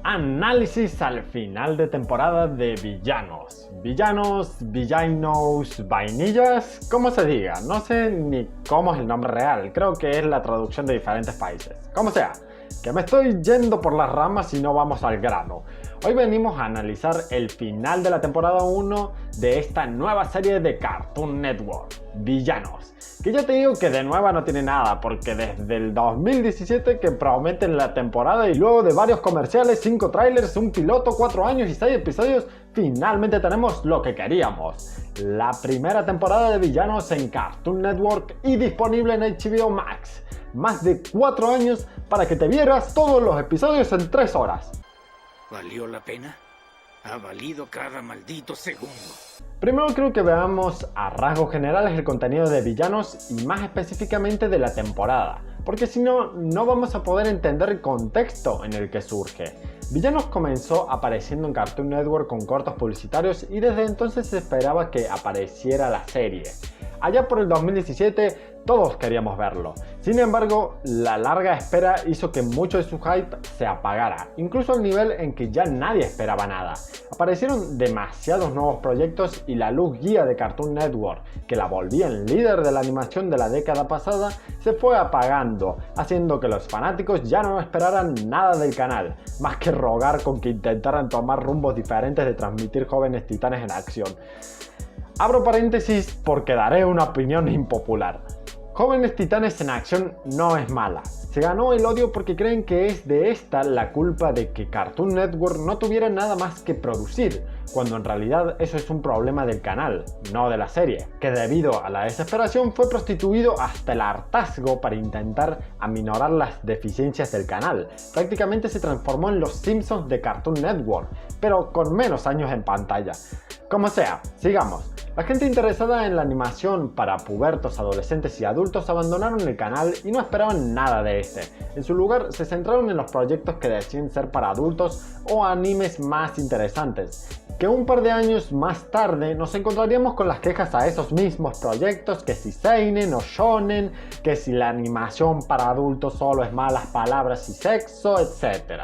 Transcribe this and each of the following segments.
Análisis al final de temporada de villanos. Villanos, vainillas, como se diga. No sé ni cómo es el nombre real. Creo que es la traducción de diferentes países. Como sea, que me estoy yendo por las ramas y no vamos al grano. Hoy venimos a analizar el final de la temporada 1 de esta nueva serie de Cartoon Network, Villanos. Que ya te digo que de nueva no tiene nada, porque desde el 2017 que prometen la temporada y luego de varios comerciales, 5 trailers, un piloto, 4 años y 6 episodios, finalmente tenemos lo que queríamos. La primera temporada de Villanos en Cartoon Network y disponible en HBO Max. Más de 4 años para que te vieras todos los episodios en 3 horas. ¿Valió la pena? Ha valido cada maldito segundo. Primero creo que veamos a rasgos generales el contenido de Villanos y más específicamente de la temporada, porque si no, no vamos a poder entender el contexto en el que surge. Villanos comenzó apareciendo en Cartoon Network con cortos publicitarios y desde entonces se esperaba que apareciera la serie. Allá por el 2017 todos queríamos verlo. Sin embargo, la larga espera hizo que mucho de su hype se apagara, incluso al nivel en que ya nadie esperaba nada. Aparecieron demasiados nuevos proyectos y la luz guía de Cartoon Network, que la volvía el líder de la animación de la década pasada, se fue apagando, haciendo que los fanáticos ya no esperaran nada del canal, más que rogar con que intentaran tomar rumbos diferentes de transmitir jóvenes titanes en acción. Abro paréntesis porque daré una opinión impopular. Jóvenes Titanes en Acción no es mala. Se ganó el odio porque creen que es de esta la culpa de que Cartoon Network no tuviera nada más que producir, cuando en realidad eso es un problema del canal, no de la serie, que debido a la desesperación fue prostituido hasta el hartazgo para intentar aminorar las deficiencias del canal. Prácticamente se transformó en los Simpsons de Cartoon Network, pero con menos años en pantalla. Como sea, sigamos. La gente interesada en la animación para pubertos, adolescentes y adultos abandonaron el canal y no esperaban nada de este. En su lugar se centraron en los proyectos que decían ser para adultos o animes más interesantes. Que un par de años más tarde nos encontraríamos con las quejas a esos mismos proyectos, que si seinen o shonen, que si la animación para adultos solo es malas palabras y sexo, etc.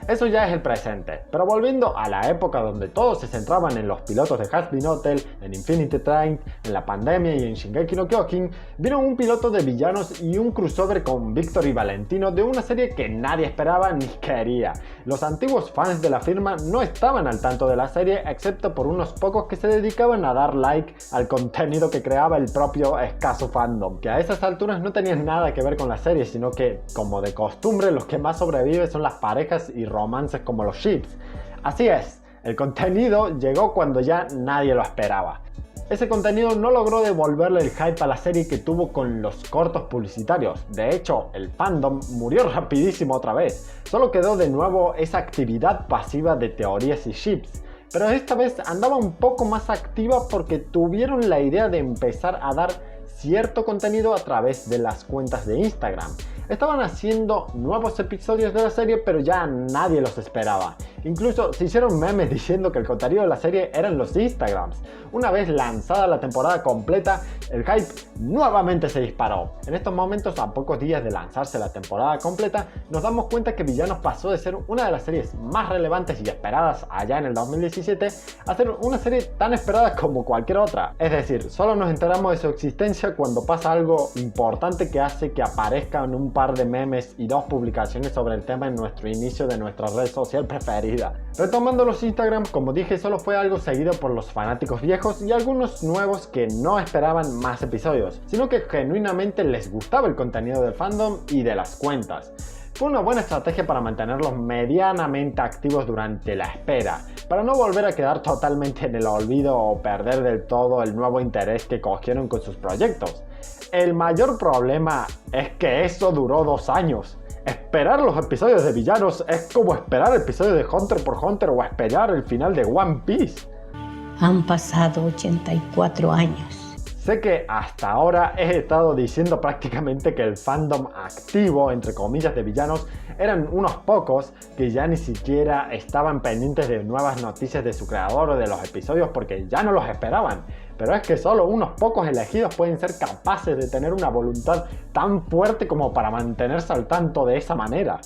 Eso ya es el presente, pero volviendo a la época donde todos se centraban en los pilotos de Hazbin Hotel, en Infinity Train, en la pandemia y en Shingeki no Kyojin, vieron un piloto de Villanos y un crossover con Víctor y Valentino de una serie que nadie esperaba ni quería. Los antiguos fans de la firma no estaban al tanto de la serie, excepto por unos pocos que se dedicaban a dar like al contenido que creaba el propio escaso fandom, que a esas alturas no tenían nada que ver con la serie, sino que, como de costumbre, los que más sobreviven son las parejas y romances como los ships. Así es, el contenido llegó cuando ya nadie lo esperaba. Ese contenido no logró devolverle el hype a la serie que tuvo con los cortos publicitarios. De hecho, el fandom murió rapidísimo otra vez. Solo quedó de nuevo esa actividad pasiva de teorías y ships. Pero esta vez andaba un poco más activa porque tuvieron la idea de empezar a dar cierto contenido a través de las cuentas de Instagram. Estaban haciendo nuevos episodios de la serie, pero ya nadie los esperaba. Incluso se hicieron memes diciendo que el contenido de la serie eran los Instagrams. Una vez lanzada la temporada completa, el hype nuevamente se disparó. En estos momentos, a pocos días de lanzarse la temporada completa, nos damos cuenta que Villanos pasó de ser una de las series más relevantes y esperadas allá en el 2017 a ser una serie tan esperada como cualquier otra. Es decir, solo nos enteramos de su existencia cuando pasa algo importante que hace que aparezcan un par de memes y 2 publicaciones sobre el tema en nuestro inicio de nuestra red social preferida. Retomando los Instagram, como dije, solo fue algo seguido por los fanáticos viejos y algunos nuevos que no esperaban más episodios, sino que genuinamente les gustaba el contenido del fandom y de las cuentas. Fue una buena estrategia para mantenerlos medianamente activos durante la espera, para no volver a quedar totalmente en el olvido o perder del todo el nuevo interés que cogieron con sus proyectos. El mayor problema es que eso duró 2 años. Esperar los episodios de Villanos es como esperar episodios de Hunter x Hunter o esperar el final de One Piece. Han pasado 84 años. Sé que hasta ahora he estado diciendo prácticamente que el fandom activo, entre comillas, de Villanos eran unos pocos que ya ni siquiera estaban pendientes de nuevas noticias de su creador o de los episodios porque ya no los esperaban. pero es que solo unos pocos elegidos pueden ser capaces de tener una voluntad tan fuerte como para mantenerse al tanto de esa manera.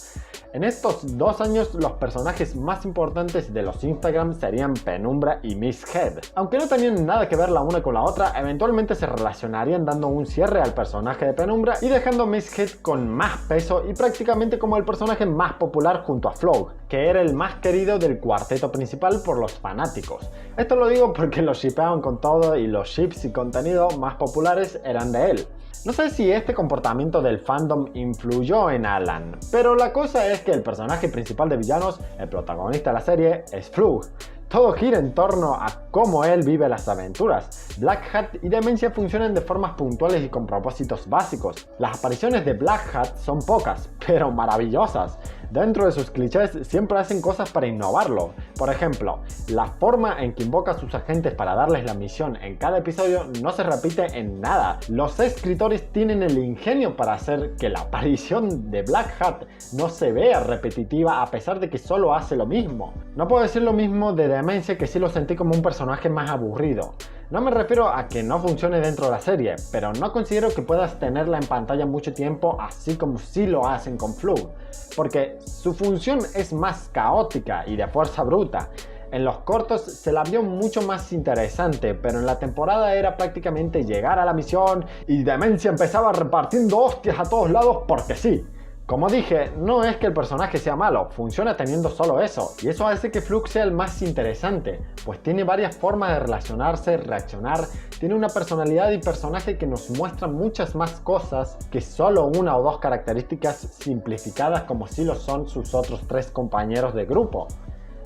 En estos 2 años los personajes más importantes de los Instagram serían Penumbra y Miss Head. Aunque no tenían nada que ver la una con la otra, eventualmente se relacionarían dando un cierre al personaje de Penumbra y dejando a Miss Head con más peso y prácticamente como el personaje más popular junto a Flow, que era el más querido del cuarteto principal por los fanáticos. Esto lo digo porque lo shippeaban con todo y los ships y contenido más populares eran de él. No sé si este comportamiento del fandom influyó en Alan, pero la cosa es que el personaje principal de Villanos, el protagonista de la serie, es Flug. Todo gira en torno a cómo él vive las aventuras. Black Hat y Demencia funcionan de formas puntuales y con propósitos básicos. Las apariciones de Black Hat son pocas, pero maravillosas. Dentro de sus clichés siempre hacen cosas para innovarlo. Por ejemplo, la forma en que invoca a sus agentes para darles la misión en cada episodio no se repite en nada. Los escritores tienen el ingenio para hacer que la aparición de Black Hat no se vea repetitiva a pesar de que solo hace lo mismo. No puedo decir lo mismo de Demencia, que sí lo sentí como un personaje más aburrido. No me refiero a que no funcione dentro de la serie, pero no considero que puedas tenerla en pantalla mucho tiempo así como sí lo hacen con Flug, porque su función es más caótica y de fuerza bruta. En los cortos se la vio mucho más interesante, pero en la temporada era prácticamente llegar a la misión y Demencia empezaba repartiendo hostias a todos lados porque sí. Como dije, no es que el personaje sea malo, funciona teniendo solo eso, y eso hace que Flux sea el más interesante, pues tiene varias formas de relacionarse, reaccionar, tiene una personalidad y personaje que nos muestra muchas más cosas que solo una o dos características simplificadas como si lo son sus otros 3 compañeros de grupo.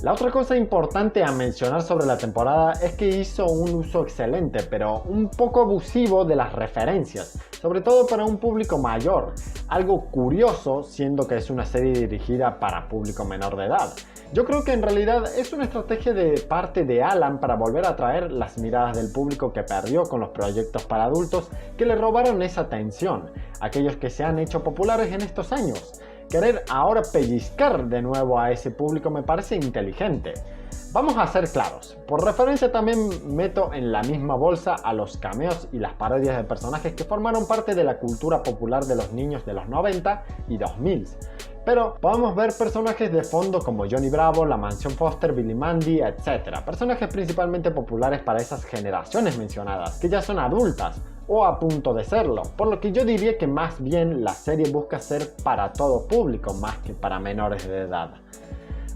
La otra cosa importante a mencionar sobre la temporada es que hizo un uso excelente, pero un poco abusivo de las referencias, sobre todo para un público mayor, algo curioso siendo que es una serie dirigida para público menor de edad. Yo creo que en realidad es una estrategia de parte de Alan para volver a atraer las miradas del público que perdió con los proyectos para adultos que le robaron esa atención, aquellos que se han hecho populares en estos años. Querer ahora pellizcar de nuevo a ese público me parece inteligente. Vamos a ser claros, por referencia también meto en la misma bolsa a los cameos y las parodias de personajes que formaron parte de la cultura popular de los niños de los 90 y 2000. Pero podemos ver personajes de fondo como Johnny Bravo, La Mansión Foster, Billy Mandy, etc. Personajes principalmente populares para esas generaciones mencionadas, que ya son adultas o a punto de serlo, por lo que yo diría que más bien la serie busca ser para todo público más que para menores de edad.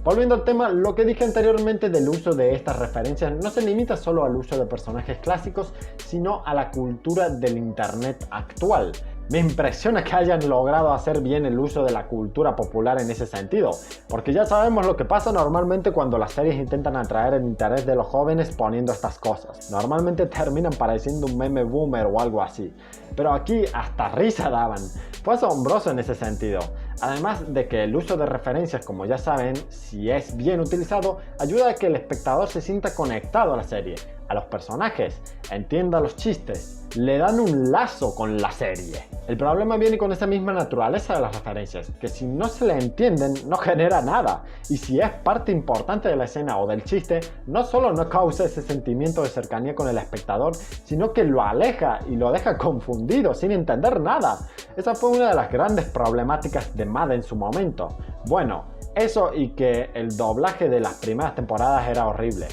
Volviendo al tema, lo que dije anteriormente del uso de estas referencias no se limita solo al uso de personajes clásicos, sino a la cultura del internet actual. Me impresiona que hayan logrado hacer bien el uso de la cultura popular en ese sentido, porque ya sabemos lo que pasa normalmente cuando las series intentan atraer el interés de los jóvenes poniendo estas cosas. Normalmente terminan pareciendo un meme boomer o algo así, pero aquí hasta risa daban. Fue asombroso en ese sentido. Además de que el uso de referencias, como ya saben, si es bien utilizado, ayuda a que el espectador se sienta conectado a la serie, a los personajes, entienda los chistes, le dan un lazo con la serie. El problema viene con esa misma naturaleza de las referencias, que si no se le entienden no genera nada, y si es parte importante de la escena o del chiste, no solo no causa ese sentimiento de cercanía con el espectador, sino que lo aleja y lo deja confundido, sin entender nada. Esa fue una de las grandes problemáticas de Mad en su momento. Bueno, eso y que el doblaje de las primeras temporadas era horrible,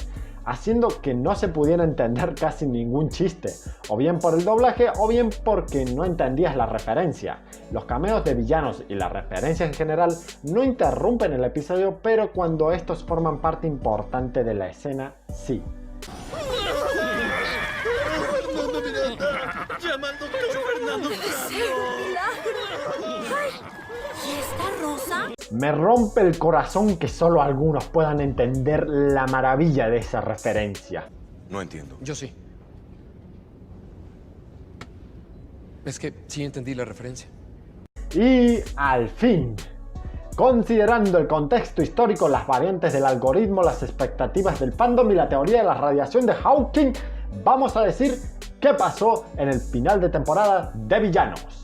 haciendo que no se pudiera entender casi ningún chiste, o bien por el doblaje o bien porque no entendías la referencia. Los cameos de villanos y las referencias en general no interrumpen el episodio, pero cuando estos forman parte importante de la escena, sí. ¡Llama al doctor Fernando! ¿Y esta rosa? Me rompe el corazón que solo algunos puedan entender la maravilla de esa referencia. No entiendo. Yo sí. Es que sí entendí la referencia. Y al fin, considerando el contexto histórico, las variantes del algoritmo, las expectativas del fandom y la teoría de la radiación de Hawking, vamos a decir qué pasó en el final de temporada de Villanos.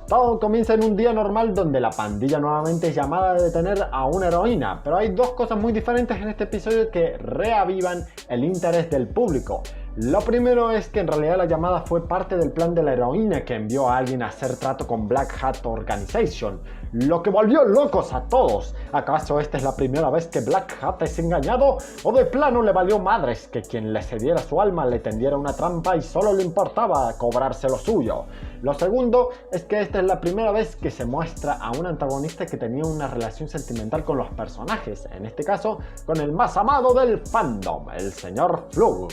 Todo comienza en un día normal donde la pandilla nuevamente es llamada a detener a una heroína, pero hay dos cosas muy diferentes en este episodio que reavivan el interés del público. Lo primero es que en realidad la llamada fue parte del plan de la heroína que envió a alguien a hacer trato con Black Hat Organization, lo que volvió locos a todos. ¿Acaso esta es la primera vez que Black Hat es engañado? ¿O de plano le valió madres que quien le cediera su alma le tendiera una trampa y solo le importaba cobrarse lo suyo? Lo segundo es que esta es la primera vez que se muestra a un antagonista que tenía una relación sentimental con los personajes, en este caso con el más amado del fandom, el señor Flug.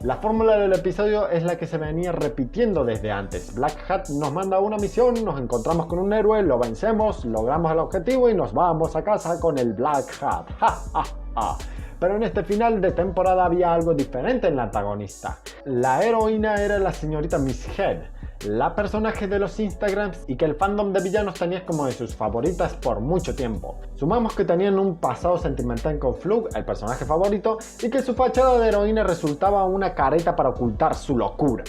La fórmula del episodio es la que se venía repitiendo desde antes. Black Hat nos manda una misión, nos encontramos con un héroe, lo vencemos, logramos el objetivo y nos vamos a casa con el Black Hat. ¡Ja, ja, ja! Pero en este final de temporada había algo diferente en la antagonista. La heroína era la señorita Miss Head, la personaje de los Instagrams y que el fandom de villanos tenía como de sus favoritas por mucho tiempo. Sumamos que tenían un pasado sentimental con Flug, el personaje favorito, y que su fachada de heroína resultaba una careta para ocultar su locura.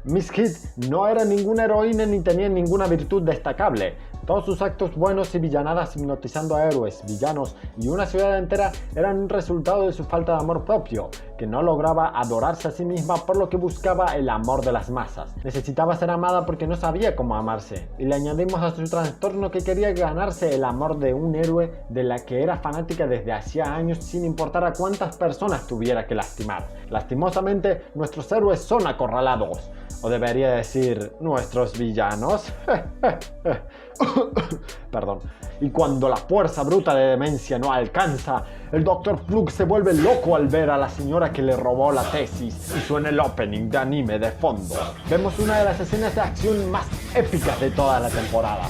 Miss Head no era ninguna heroína ni tenía ninguna virtud destacable. Todos sus actos buenos y villanadas hipnotizando a héroes, villanos y una ciudad entera eran un resultado de su falta de amor propio, que no lograba adorarse a sí misma por lo que buscaba el amor de las masas. Necesitaba ser amada porque no sabía cómo amarse, y le añadimos a su trastorno que quería ganarse el amor de un héroe de la que era fanática desde hacía años sin importar a cuántas personas tuviera que lastimar. Lastimosamente, nuestros héroes son acorralados. O debería decir, nuestros villanos. Perdón. Y cuando la fuerza bruta de demencia no alcanza, el Dr. Flug se vuelve loco al ver a la señora que le robó la tesis y suena el opening de anime de fondo. Vemos una de las escenas de acción más épicas de toda la temporada.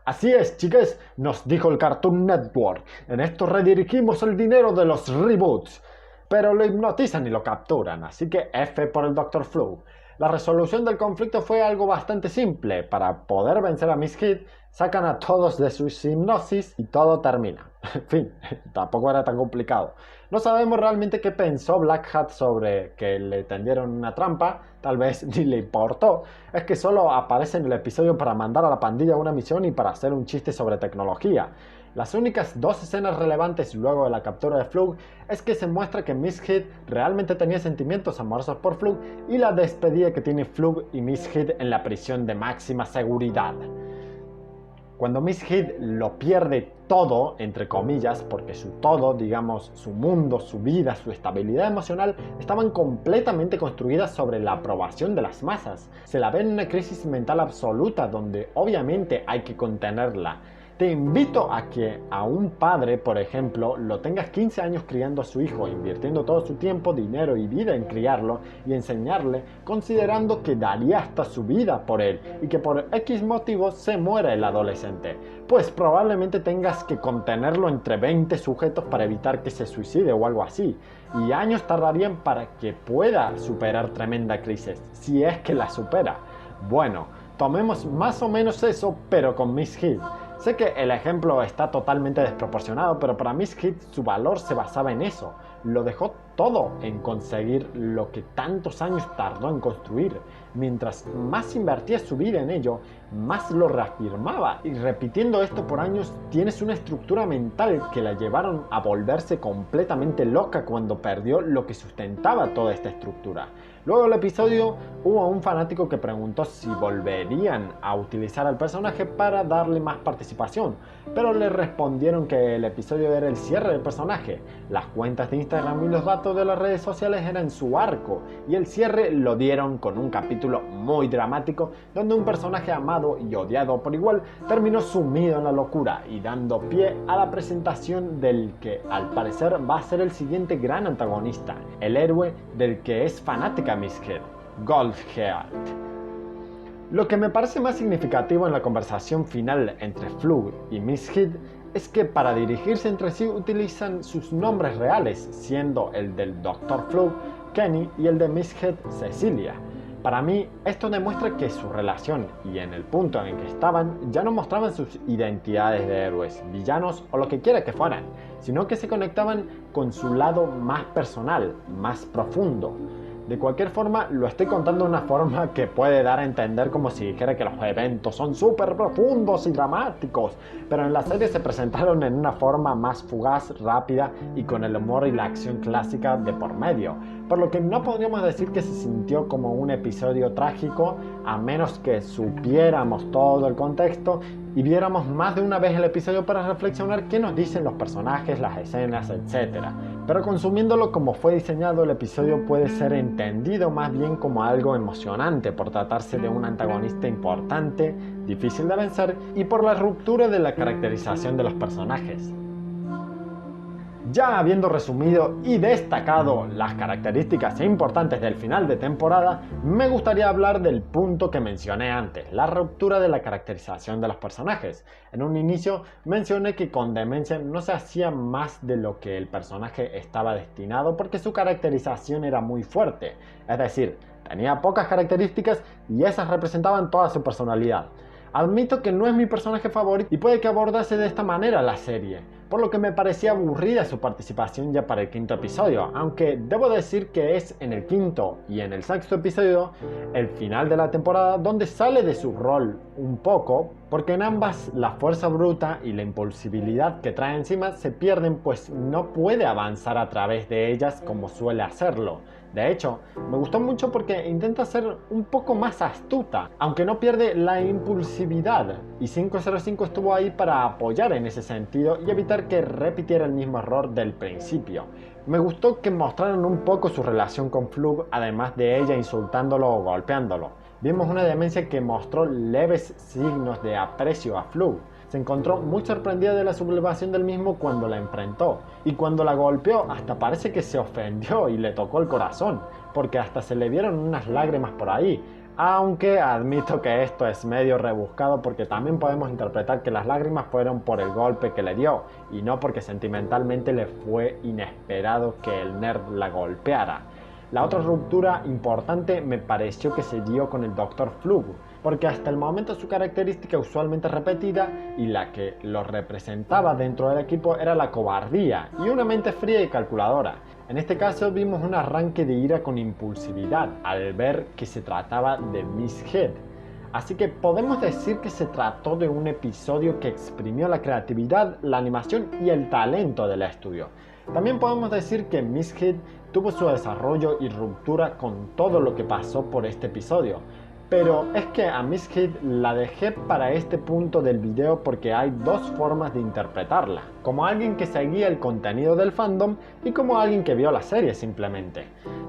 Así es, chicas, nos dijo el Cartoon Network. En esto redirigimos el dinero de los reboots. Pero lo hipnotizan y lo capturan, así que F por el Dr. Flug. La resolución del conflicto fue algo bastante simple. Para poder vencer a Miss Head, sacan a todos de su hipnosis y todo termina. En fin, tampoco era tan complicado. No sabemos realmente qué pensó Black Hat sobre que le tendieron una trampa, tal vez ni le importó. Es que solo aparece en el episodio para mandar a la pandilla a una misión y para hacer un chiste sobre tecnología. Las únicas dos escenas relevantes luego de la captura de Flug es que se muestra que Miss Head realmente tenía sentimientos amorosos por Flug y la despedida que tiene Flug y Miss Head en la prisión de máxima seguridad. Cuando Miss Head lo pierde todo, entre comillas, porque su todo, digamos, su mundo, su vida, su estabilidad emocional, estaban completamente construidas sobre la aprobación de las masas. Se la ve en una crisis mental absoluta donde obviamente hay que contenerla. Te invito a que a un padre, por ejemplo, lo tengas 15 años criando a su hijo, invirtiendo todo su tiempo, dinero y vida en criarlo y enseñarle, considerando que daría hasta su vida por él y que por X motivos se muera el adolescente. Pues probablemente tengas que contenerlo entre 20 sujetos para evitar que se suicide o algo así. Y años tardarían para que pueda superar tremenda crisis, si es que la supera. Bueno, tomemos más o menos eso, pero con Miss Head. Sé que el ejemplo está totalmente desproporcionado, pero para Miss Head su valor se basaba en eso. Lo dejó todo en conseguir lo que tantos años tardó en construir. Mientras más invertía su vida en ello, más lo reafirmaba. Y repitiendo esto por años, tienes una estructura mental que la llevaron a volverse completamente loca cuando perdió lo que sustentaba toda esta estructura. Luego del episodio hubo un fanático que preguntó si volverían a utilizar al personaje para darle más participación, pero le respondieron que el episodio era el cierre del personaje. Las cuentas de Instagram y los datos de las redes sociales eran su arco, y el cierre lo dieron con un capítulo muy dramático donde un personaje amado y odiado por igual terminó sumido en la locura y dando pie a la presentación del que al parecer va a ser el siguiente gran antagonista, el héroe del que es fanática Miss Head, Goldheart. Lo que me parece más significativo en la conversación final entre Flug y Miss Head es que para dirigirse entre sí utilizan sus nombres reales, siendo el del Dr. Flug, Kenny, y el de Miss Head, Cecilia. Para mí, esto demuestra que su relación y en el punto en el que estaban ya no mostraban sus identidades de héroes, villanos o lo que quiera que fueran, sino que se conectaban con su lado más personal, más profundo. De cualquier forma, lo estoy contando de una forma que puede dar a entender como si dijera que los eventos son súper profundos y dramáticos, pero en la serie se presentaron en una forma más fugaz, rápida y con el humor y la acción clásica de por medio, por lo que no podríamos decir que se sintió como un episodio trágico, a menos que supiéramos todo el contexto y viéramos más de una vez el episodio para reflexionar qué nos dicen los personajes, las escenas, etc. Pero consumiéndolo como fue diseñado, el episodio puede ser entendido más bien como algo emocionante por tratarse de un antagonista importante, difícil de vencer y por la ruptura de la caracterización de los personajes. Ya habiendo resumido y destacado las características importantes del final de temporada, me gustaría hablar del punto que mencioné antes, la ruptura de la caracterización de los personajes. En un inicio mencioné que con Demencia no se hacía más de lo que el personaje estaba destinado porque su caracterización era muy fuerte, es decir, tenía pocas características y esas representaban toda su personalidad. Admito que no es mi personaje favorito y puede que abordase de esta manera la serie, por lo que me parecía aburrida su participación ya para el quinto episodio, aunque debo decir que es en el quinto y en el sexto episodio, el final de la temporada, donde sale de su rol un poco, porque en ambas la fuerza bruta y la impulsibilidad que trae encima se pierden, pues no puede avanzar a través de ellas como suele hacerlo. De hecho, me gustó mucho porque intenta ser un poco más astuta, aunque no pierde la impulsividad, y 505 estuvo ahí para apoyar en ese sentido y evitar que repitiera el mismo error del principio. Me gustó que mostraron un poco su relación con Flug, además de ella insultándolo o golpeándolo. Vimos una Demencia que mostró leves signos de aprecio a Flug. Se encontró muy sorprendida de la sublevación del mismo cuando la enfrentó, y cuando la golpeó hasta parece que se ofendió y le tocó el corazón, porque hasta se le vieron unas lágrimas por ahí, aunque admito que esto es medio rebuscado porque también podemos interpretar que las lágrimas fueron por el golpe que le dio, y no porque sentimentalmente le fue inesperado que el nerd la golpeara. La otra ruptura importante me pareció que se dio con el Dr. Flug, porque hasta el momento su característica usualmente repetida y la que lo representaba dentro del equipo era la cobardía y una mente fría y calculadora. En este caso vimos un arranque de ira con impulsividad al ver que se trataba de Miss Head. Así que podemos decir que se trató de un episodio que exprimió la creatividad, la animación y el talento del estudio. También podemos decir que Miss Head tuvo su desarrollo y ruptura con todo lo que pasó por este episodio. Pero es que a Miss Head la dejé para este punto del video porque hay dos formas de interpretarla. Como alguien que seguía el contenido del fandom y como alguien que vio la serie simplemente.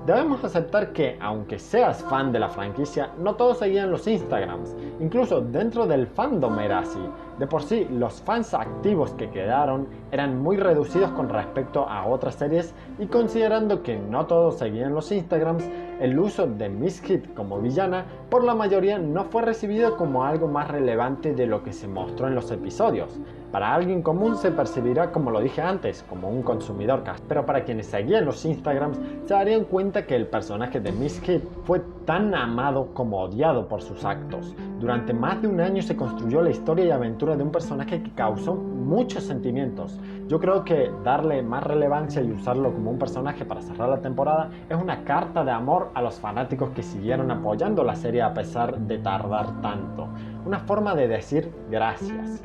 Debemos aceptar que, aunque seas fan de la franquicia, no todos seguían los Instagrams. Incluso dentro del fandom era así. De por sí, los fans activos que quedaron eran muy reducidos con respecto a otras series y considerando que no todos seguían los Instagrams, el uso de Miss Head como villana por la mayoría no fue recibido como algo más relevante de lo que se mostró en los episodios. Para alguien común se percibirá, como lo dije antes, como un consumidor casual, pero para quienes seguían los Instagrams se darían cuenta que el personaje de Miss Head fue tan amado como odiado por sus actos. Durante más de un año se construyó la historia y aventura de un personaje que causó muchos sentimientos. Yo creo que darle más relevancia y usarlo como un personaje para cerrar la temporada es una carta de amor a los fanáticos que siguieron apoyando la serie a pesar de tardar tanto. Una forma de decir gracias.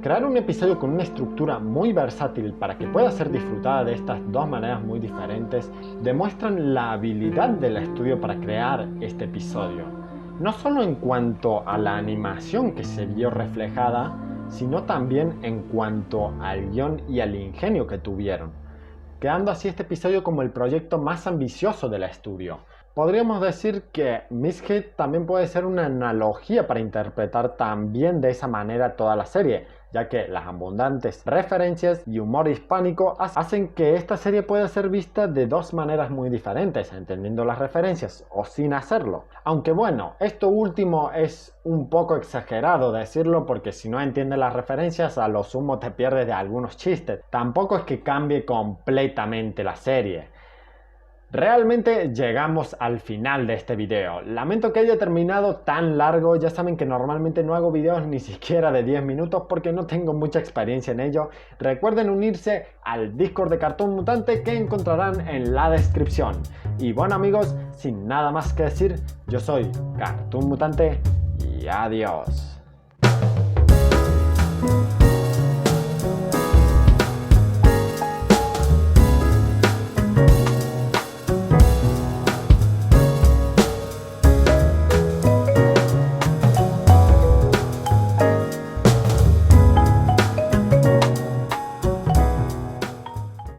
Crear un episodio con una estructura muy versátil para que pueda ser disfrutada de estas dos maneras muy diferentes demuestran la habilidad del estudio para crear este episodio. No solo en cuanto a la animación que se vio reflejada, sino también en cuanto al guión y al ingenio que tuvieron, quedando así este episodio como el proyecto más ambicioso del estudio. Podríamos decir que Miss Head también puede ser una analogía para interpretar también de esa manera toda la serie, ya que las abundantes referencias y humor hispánico hacen que esta serie pueda ser vista de dos maneras muy diferentes, entendiendo las referencias o sin hacerlo. Aunque bueno, esto último es un poco exagerado decirlo porque si no entiendes las referencias a lo sumo te pierdes de algunos chistes. Tampoco es que cambie completamente la serie. Realmente llegamos al final de este video. Lamento que haya terminado tan largo. Ya saben que normalmente no hago videos ni siquiera de 10 minutos porque no tengo mucha experiencia en ello. Recuerden unirse al Discord de Cartoon Mutante que encontrarán en la descripción. Y bueno amigos, sin nada más que decir, yo soy Cartoon Mutante y adiós.